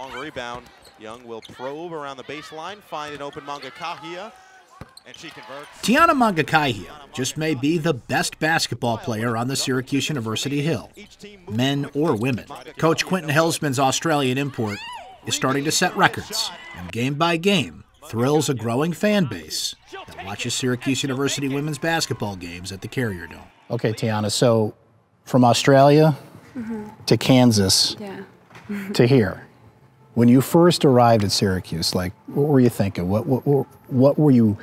Long rebound. Young will probe around the baseline, find an open Mangakahia, and she converts. Tiana Mangakahia just may be the best basketball player on the Syracuse University Hill, men or women. Coach Quentin Hillsman's Australian import is starting to set records, and game by game thrills a growing fan base that watches Syracuse University women's basketball games at the Carrier Dome. Okay, Tiana, so from Australia to Kansas to here, when you first arrived at Syracuse, like, what were you thinking? What were you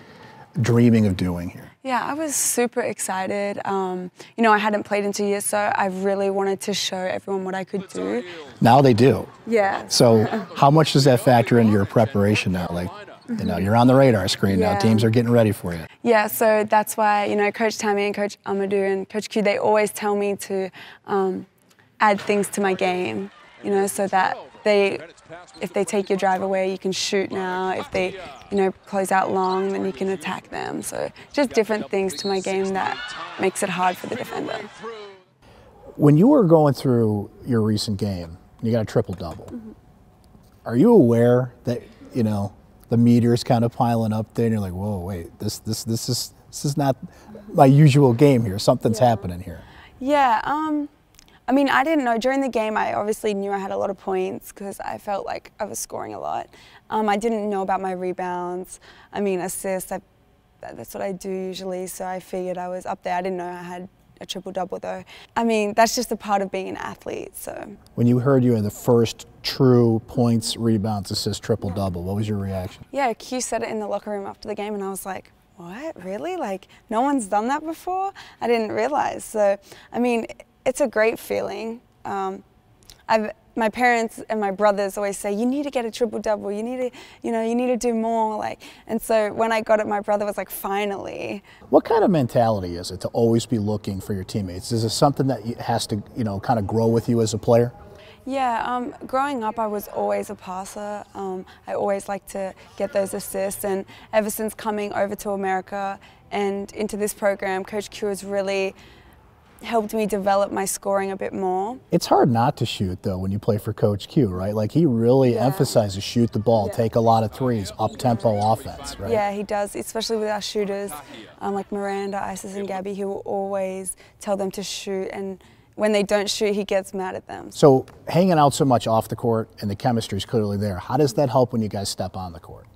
dreaming of doing here? Yeah, I was super excited. You know, I hadn't played in 2 years, so I really wanted to show everyone what I could do. Now they do. Yeah. So how much does that factor into your preparation now? Like, you know, you're on the radar screen now. Teams are getting ready for you. Yeah, so that's why, you know, Coach Tammy and Coach Amadou and Coach Q, they always tell me to add things to my game, you know, so that if they take your drive away, you can shoot now. If they, you know, close out long, then you can attack them. So just different things to my game that makes it hard for the defender. When you were going through your recent game, you got a triple-double. Are you aware that, you know, the meter's kind of piling up there, and you're like, whoa, wait, this is not my usual game here. Something's happening here. Yeah. I mean, I didn't know. During the game, I obviously knew I had a lot of points because I felt like I was scoring a lot. I didn't know about my rebounds. I mean, assists, that's what I do usually, so I figured I was up there. I didn't know I had a triple-double, though. I mean, that's just a part of being an athlete, so. When you heard you had the first true points, rebounds, assists, triple-double, what was your reaction? Yeah, Q said it in the locker room after the game, and I was like, what, really? Like, no one's done that before? I didn't realize. So, I mean, it's a great feeling. My parents and my brothers always say, you need to get a triple-double, you need to, you know, you need to do more, like, and so when I got it, my brother was like, finally. What kind of mentality is it to always be looking for your teammates? Is it something that has to, you know, kind of grow with you as a player? Yeah, growing up, I was always a passer. I always liked to get those assists, and ever since coming over to America and into this program, Coach Q has really helped me develop my scoring a bit more. It's hard not to shoot, though, when you play for Coach Q, right? Like, he really emphasizes shoot the ball, take a lot of threes, up-tempo offense, right? Yeah, he does, especially with our shooters, like Miranda, Isis, and Gabby. He will always tell them to shoot, and when they don't shoot, he gets mad at them. So, hanging out so much off the court, and the chemistry's clearly there, how does that help when you guys step on the court?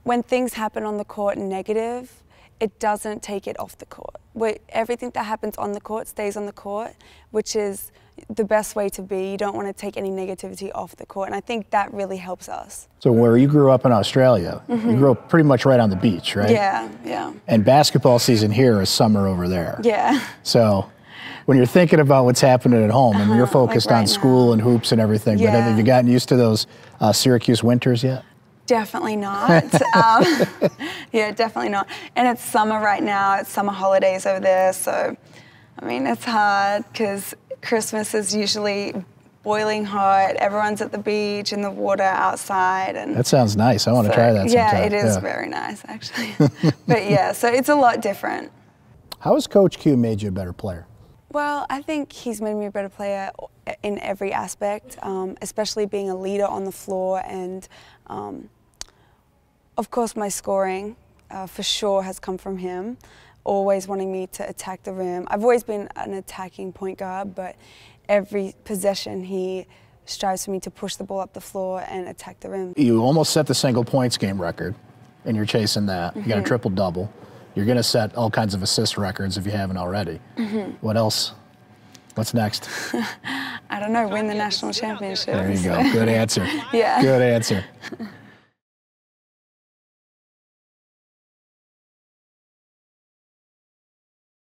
When things happen on the court negative, it doesn't take it off the court. Everything that happens on the court stays on the court, which is the best way to be. You don't want to take any negativity off the court, and I think that really helps us. So where you grew up in Australia, you grew up pretty much right on the beach, right? Yeah, yeah. And basketball season here is summer over there. Yeah. So when you're thinking about what's happening at home, I mean, you're focused like on school and hoops and everything, but have you gotten used to those Syracuse winters yet? Definitely not. Yeah, definitely not. And it's summer right now. It's summer holidays over there. So, I mean, it's hard because Christmas is usually boiling hot. Everyone's at the beach, in the water, outside. And that sounds nice. I want to try that sometime. Yeah, it is very nice, actually. But yeah, so it's a lot different. How has Coach Q made you a better player? Well, I think he's made me a better player in every aspect, especially being a leader on the floor, and of course my scoring for sure has come from him, always wanting me to attack the rim. I've always been an attacking point guard, but every possession he strives for me to push the ball up the floor and attack the rim. You almost set the single points game record, and you're chasing that. You got a triple-double. You're going to set all kinds of assist records if you haven't already. What else? What's next? I don't know, win the national championship. There you go. Good answer. Yeah. Good answer.